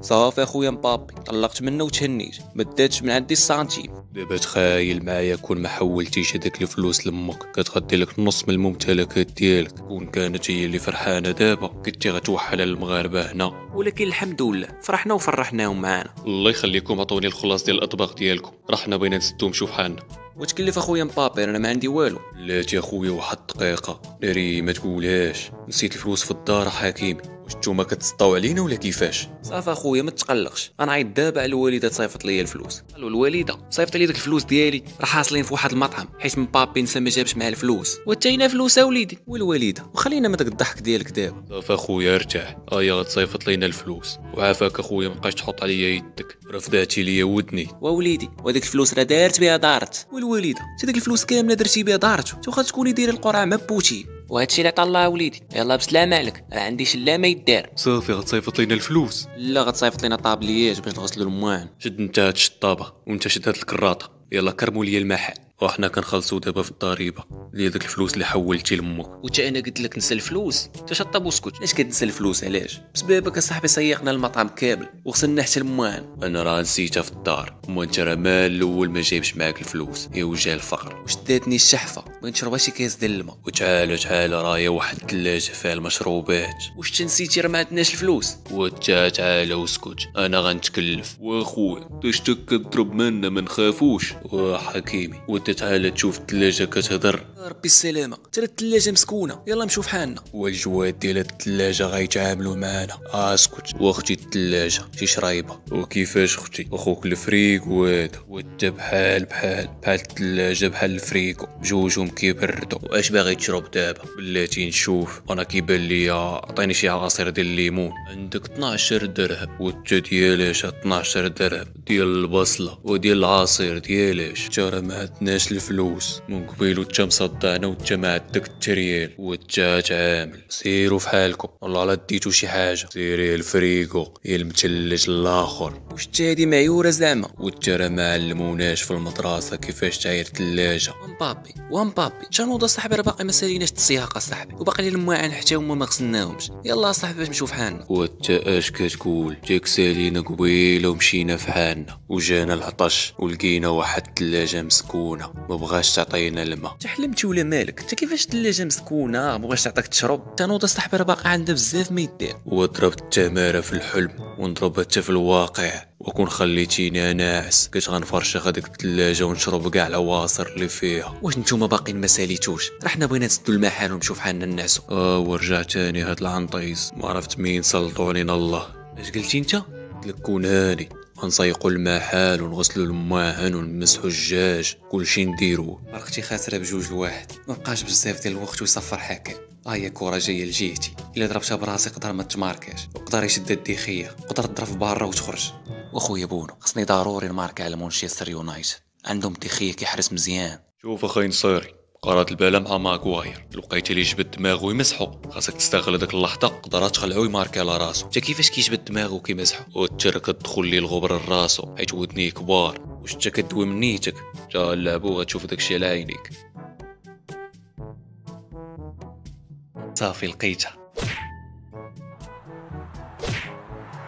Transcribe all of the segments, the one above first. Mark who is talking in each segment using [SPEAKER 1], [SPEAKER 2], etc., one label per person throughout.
[SPEAKER 1] صافي اخويا مبابي، طلقت منه وتهنيت، ما داتش من عندي السنتيم. دابا تخايل معايا كون ما حولتيش هذاك الفلوس لامك، كتغدي لك النص من الممتلكات ديالك. كون كانت هي اللي فرحانه دابا كنتي غتوحل على المغاربه هنا، ولكن الحمد لله فرحنا وفرحناهم معانا. الله يخليكم، عطوني الخلاص ديال الاطباق ديالكم، راه حنا بغينا نسدو نمشيو بحالنا. وتكلف اخويا مبابي، انا ما عندي والو. لا يا خويا، واحد دقيقه ناري ما تقولهاش، نسيت الفلوس في الدار حكيمي. واش نتوما كتسطاو علينا ولا كيفاش؟ صافي اخويا ما تقلقش، انا عيط دابا على الوالده تصيفط لي الفلوس. قالوا الوالده صيفط لي داك الفلوس ديالي، راه حاصلين في واحد المطعم حيت مبابي نسى ما جابش معاه الفلوس، وتاينا فلوس وليدي والوالده. وخلينا من داك الضحك ديالك دابا. صافي اخويا ارتاح، غتصيفط لينا الفلوس. وعافاك اخويا، مابقاش تحط عليا يدك، راه فداتي ليا ودني. ووليدي وديك الفلوس راه دارت بها دارت، والوالده حتى ديك الفلوس كامله درتي بها دارت، واخا تكوني دايره القرعه ما بوتي. وهادشي اللي عطا الله وليدي. يلا بسلامه عليك، راه عندي شلا ما يدار. صافي غتصيفط لينا الفلوس؟ لا، غتصيفط لينا طابليات باش نغسلوا المواعن. شد انت هاد الشطابه وانت شد هاد الكراطه، يلا كرموا لي المحل وحنا كنخلصوا دابا في الضريبه ديال داك الفلوس اللي حولتي لامك. وتا انا قلت لك نسى الفلوس؟ انت شطب وسكت. علاش كتنسى الفلوس؟ علاش؟ بسببك اصاحبي سيقنا المطعم كامل وغسلنا حتى المواعن. انا راه نسيتها في الدار. وانت راه مال الاول ما جايبش معاك الفلوس، يا وجه الفقر. وشداتني الشحفه، بغيت نشرب شي كاس ديال الماء. وتعال راهي واحد الثلاجه فيها المشروبات. واش تنسيتي راه ما عندناش الفلوس؟ تعال واسكت، انا غنتكلف. واخويا دشتك كضرب منا ما نخافوش. وحكيمي تعال تشوف الثلاجه كتهضر. ربي السلامه، ترى الثلاجه مسكونه، يلا نشوف حالنا. والجواد ديال الثلاجه غيتعاملوا معانا. اسكت. واختي الثلاجه شي شرايبه. وكيفاش اختي؟ اخوك الفريكو هذا، وانت بحال الثلاجه بحال الفريكو، بجوجهم كيبردوا. واش باغي تشرب دابا؟ بلاتي نشوف. انا كيبان ليا عطيني شي عصير ديال الليمون. عندك 12 درهم. وانت ديالاش 12 درهم؟ ديال البصله وديال العصير ديالاش؟ ترى ما عندناش الفلوس من قبيل، وانت مصدعنا وانت ما عندك التريال، وانت تعامل. سيروا في حالكم، والله لا ديتو شي حاجه. سيري الفريكو يا المثلج الاخر. واش انت هادي معيوره زعما؟ وانت راه ما علموناش في المدرسه كيفاش تعاير ثلاجه. ومبابي شنو صاحبي، راه باقي ما ساليناش السياقه صاحبي، وباقي لي المواعن حتى هما ما غسلناهمش. يلا صاحبي باش نشوف حالنا. وانت اش كتقول؟ جاك سالينا قبيله ومشينا في حالنا، وجانا العطش ولقينا واحد الثلاجه مسكونه ما بغاش تعطينا الماء. تحلمتي ولا مالك؟ انت كيفاش الثلاجه مسكونه ما بغاش تعطيك تشرب؟ تنوض صاحبي راه باقي عندها بزاف ما يدير. وضربت التماره في الحلم ونضربها حتى في الواقع، وكون خليتيني ناعس كنت غنفرشخ هذيك الثلاجه ونشرب كاع العواصر اللي فيها. واش نتوما باقيين ما ساليتوش؟ راه حنا بغينا نسدوا المحل ونمشيو فحالنا ننعسوا. ورجع تاني هاد العنطيز، ما عرفت مين سلطوا علينا الله. اش قلتي انت؟ قلت لك كون هاني غنسيقوا المحل ونغسلوا المواعن ونمسحوا الدجاج، كلشي نديروه. اختي خاسره بجوج الواحد، ما بقاش بزاف ديال الوقت ويصفر حكا. هي كره جايه لجهتي، الا ضربتها براسي قدر ما تماركاش، وقدر يشد الديخيه، قدر تضرب برا وتخرج. واخويا بونو خصني ضروري نماركا على مانشستر يونايتد، عندهم ديخيه كيحرس مزيان. شوف اخي نصيري، قرات الباله مع ماغواير، لقيتي لي جبد دماغو يمسحو، خاصك تستغل داك اللحظه، قدرات تخلعو يماركي على راسو. انت كيفاش كيجبد دماغو كيمسحو؟ وانت كتدخل لي الغبر لراسو حيت ودنيه كبار. واش انت كدوي من نيتك؟ جا نلعبو غتشوف داكشي على عينيك. صافي لقيتها.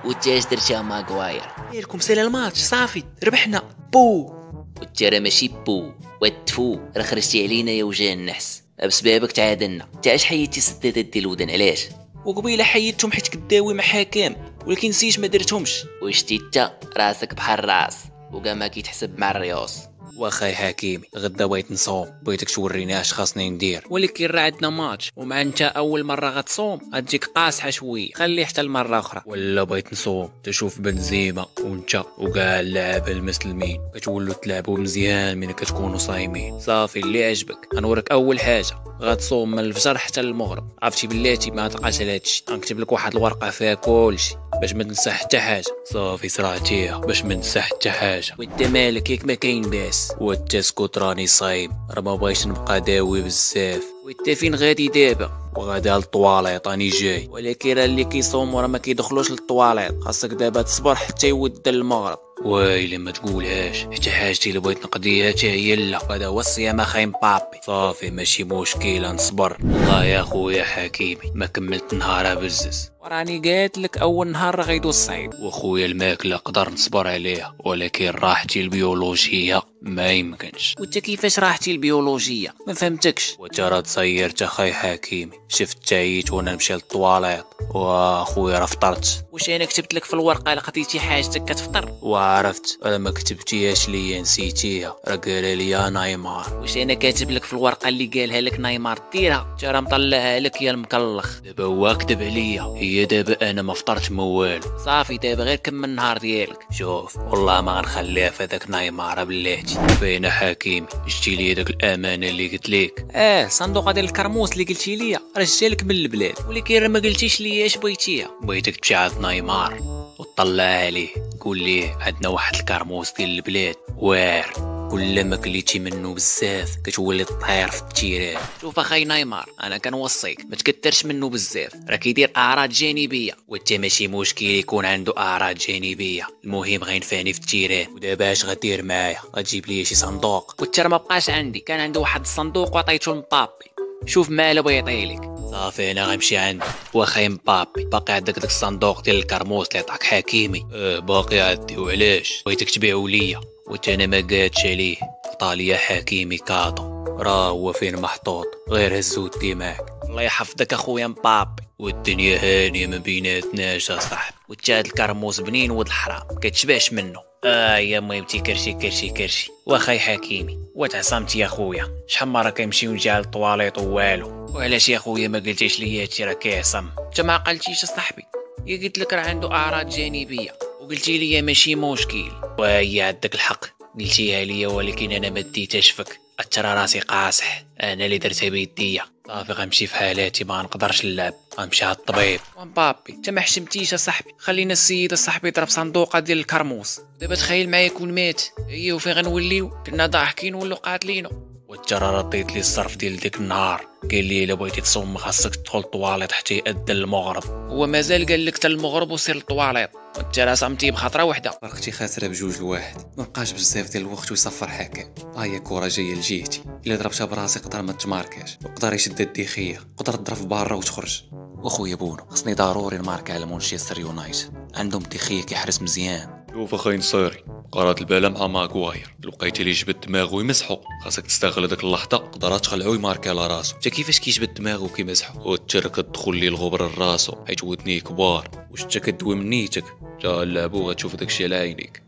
[SPEAKER 2] وانت اش درتي ماغواير؟
[SPEAKER 1] مالكم سالا الماتش صافي ربحنا بو.
[SPEAKER 2] وانت راه ماشي بو وتفو، راه خرجتي علينا يا وجه النحس، بسببك تعادلنا. انت اش حيدتي السدادات ديال الودن علاش؟
[SPEAKER 1] وقبيله حيدتهم حيت كداوي مع حكام، ولكن نسيت ما درتهمش.
[SPEAKER 2] وشتي انت راسك بحال الراس وكاع ما كيتحسب مع الرياض.
[SPEAKER 1] واخاي حكيمي غدا بغيت نصوم، بغيتك توريني اش خاصني ندير، ولكن راه عندنا ماتش، ومع انت اول مره غتصوم غتجيك قاصحه شويه، خليه حتى المره اخرى. ولا بغيت نصوم تشوف بنزيما وانت وكاع اللعابه المسلمين كتولوا تلعبوا مزيان من كتكونوا صايمين. صافي اللي عجبك. غنوريك اول حاجه، غتصوم من الفجر حتى المغرب، عرفتي بلاتي ما تبقاش على هادشي. غنكتب لك واحد الورقه فيها كلشي باش ما تنسى حتى حاجه. صافي سرعتيها باش ما ننسى حتى حاجه. وانت مالك ياك ما كاين باس؟ وانت اسكت راني صايم، راه ما بغيتش نبقى داوي بزاف. وانت فين غادي دابا؟ وغادا للطواليط راني جاي، ولكن راه اللي كيصوم راه ما كيدخلوش للطواليط، خاصك دابا تصبر حتى يود المغرب. وايلي ما تقولهاش، حتى حاجتي اللي بغيت نقضيها حتى هي لا، هذا هو الصيام اخاي مبابي. صافي ماشي مشكله نصبر. والله يا خويا حكيمي ما كملت نهارها بزز، وراني قالت لك اول نهار راه غيدوز صعيب. وخويا الماكله نقدر نصبر عليها، ولكن راحتي البيولوجيه ما يمكنش. وانت كيفاش راحتي البيولوجيه؟ ما فهمتكش. وانت راه تصيرت اخاي حكيمي، شفت تعيت وانا نمشي للطواليط واخويا راه فطرت. واش انا كتبت لك في الورقه لقيتي حاجتك كتفطر؟ وعرفت انا ما كتبتيهاش ليا نسيتيها، راه قالها ليا نايمار. واش انا كاتب لك في الورقه اللي قالها لك نايمار ديرها؟ انت راه مطلعها لك يا المكلخ. دابا هو كذب عليا، هي دابا انا ما فطرت ما والو. صافي دابا غير كمل النهار ديالك. شوف والله ما غنخليها في هذاك نايمار بلاتي. فين حكيمي جبتي لي داك الامانه اللي قلت لك؟ صندوق ديال الكرموس اللي قلتي لي راه جالك من البلاد، ولكن راه ما قلتيش لي اش بغيتيها. بغيتك تمشي عند نايمار وتطلع عليه قول ليه عندنا واحد الكرموس ديال البلاد واعر، كل ما كليتي منه بزاف كتولي تطير في التيران. شوف اخاي نايمار انا كنوصيك ما تكثرش منه بزاف، راه كيدير اعراض جانبيه، وانت ماشي مشكل يكون عنده اعراض جانبيه، المهم غينفعني في التيران. ودابا اش غدير معايا؟ غتجيب لي شي صندوق؟ وانت ما بقاش عندي، كان عنده واحد الصندوق وعطيته لمبابي، شوف مالا بغا يعطيلك. صافي انا غنمشي عنده. واخا مبابي باقي عندك داك الصندوق ديال الكرموس اللي عطاك حكيمي؟ باقي عندي. وعلاش بغيتك تبيعو ليا؟ وانت انا ما قادش عليه، عطاليا حكيمي كاطو، راه هو فين محطوط، غير هزو ودي معاك. الله يحفظك اخويا مبابي، والدنيا هانيه ما بيناتناش اصاحبي. وانت هاد الكرموس بنين ولد الحرام كتشبعش منه. يا ميمتي كرشي واخاي حكيمي وتعصمتي يا خويا، شحال مره كنمشي ونجي على الطواليط والو. وعلاش يا خويا ما قلتيش لي هادشي راه كيعصم؟ انت ما عقلتيش اصاحبي، يا قلت لك راه عنده اعراض جانبيه وقلتي لي ماشي مشكل، وهي عندك الحق قلتيها لي، ولكن انا ما ديتهاش فيك، ترى راسي قاصح، انا اللي درتها بيديا. صافي غنمشي في حالاتي ما نقدرش نلعب، غنمشي على الطبيب. ومبابي انت ما حشمتيش اصاحبي، خلينا السيد صاحبي يضرب صندوقه ديال الكرموس. دابا تخيل معايا يكون مات، هي وفين غنوليو؟ كنا ضاحكين ولو قاتلينو. وانت راه رديت لي الصرف ديال ديك النهار، قال لي الا بغيتي تصوم خاصك تدخل الطواليط حتى يأذن المغرب، هو مازال قال لك حتى المغرب وسير للطواليط، وانت راه صمتي بخطره وحده. فرقتي خاسره بجوج لواحد، ما بقاش بزاف ديال الوقت ويصفر حكام. هي كره جايه لجهتي، الا ضربتها براسي قدر ما تماركاش، وقدر يشد الديخيه، قدر تضرب برا وتخرج. واخويا بونو خصني ضروري نمارك على مانشستر يونايتد، عندهم ديخيه كيحرس مزيان.
[SPEAKER 3] شوف اخاي نصيري، قرات الباله مع ماغواير، لقيتي لي جبد دماغو يمسحو، خاصك تستغل داك اللحظه، قدرا تخلعو يماركي على راسو.
[SPEAKER 1] انت كيفاش كيجبد دماغو كيمسحو؟
[SPEAKER 3] وتر كتدخل لي الغبره لراسو حيت ودنيه كبار.
[SPEAKER 1] واش انت كدوي من نيتك؟
[SPEAKER 3] جا اللعبو غتشوف داكشي على عينيك.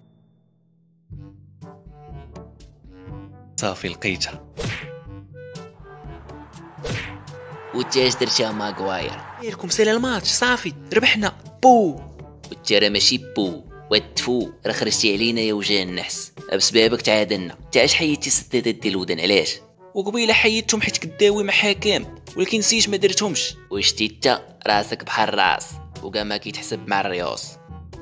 [SPEAKER 1] صافي لقيتها.
[SPEAKER 2] وانت اش درتي يا ماغواير؟
[SPEAKER 1] لكم سالا الماتش صافي ربحنا بو.
[SPEAKER 2] وانت راه ماشي بو وتفو، راه خرجتي علينا يا وجه النحس، بسببك تعادلنا. انت اش حيدتي السدادات ديال الودن علاش؟
[SPEAKER 1] وقبيله حيدتهم حيت كداوي مع حكام، ولكن نسيت ما درتهمش.
[SPEAKER 2] وشتي انت راسك بحال راس وكاع ما كيتحسب مع الريوس.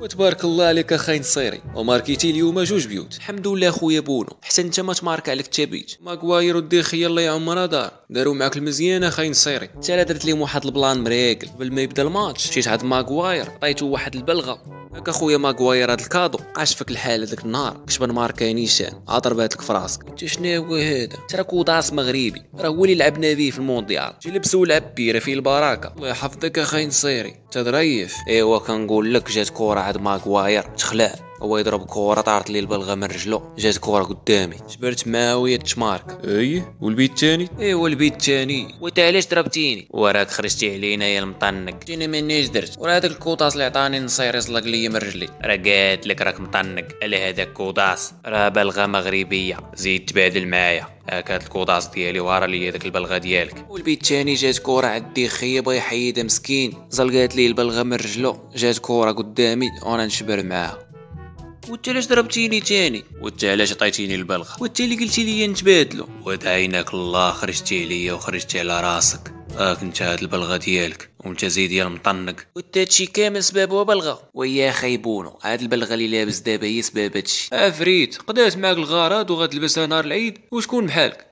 [SPEAKER 1] وتبارك الله عليك اخاي نصيري، وماركيتي اليوم جوج بيوت. الحمد لله خويا بونو، حتى انت ما تمارك عليك تابيت. ماغواير وديخي الله يعمرها دار، داروا معاك المزيان اخاي نصيري. انت لا درت لهم واحد البلان مريقل قبل ما يبدا الماتش، مشيت عند ماغواير عطيتو واحد البلغه. هاك اخويا ماغواير هاد الكادو بقاش فيك الحال هذاك النهار كتبان ماركا نيشان ضربات لك في راسك. انت شنو هو هذا؟ ترى كوداس مغربي، راه هو اللي لعبنا به في المونديال، جي لبسو ولعب بيه، راه فيه البركه. الله يحفظك اخاي نصيري انت ظريف. ايوا كنقول لك جات كره عند ماغواير تخلع، هو يضرب كره طارت لي البلغه من رجلو، جات كره قدامي جبرت معاه وهي تشمارك.
[SPEAKER 3] والبيت الثاني؟
[SPEAKER 1] ايوا البيت الثاني. وانت علاش ضربتيني؟ وراك خرجتي علينا يا المطنق. انا مانيش درت، وراه هذاك الكوطاس اللي عطاني نصير يزلق لي من رجلي. راه قالت لك راك مطنق على هذاك كوطاس، راه بلغه مغربيه، زيد تبادل معايا. هاك هاد الكوطاس ديالي وهرا لي داك البلغه ديالك. والبيت الثاني جات كره عندي خيه بغا يحيدها مسكين، زلقات لي البلغه من رجلو، جات كره قدامي وانا نشبر معاها. وانت علاش ضربتيني تاني؟ وانت علاش عطيتيني البلغه؟ وانت اللي قلتي لي نتبادلوا. ودعيناك الله خرجتي عليا وخرجتي على راسك، انت هاد البلغه ديالك وانت زيد يا المطنق. وانت هادشي كامل سبابه بلغه. ويا خيبونو هاد البلغه اللي لابس دابا هي سباب هادشي. عفريت قدات معاك الغرض وغتلبسها نهار العيد وشكون بحالك؟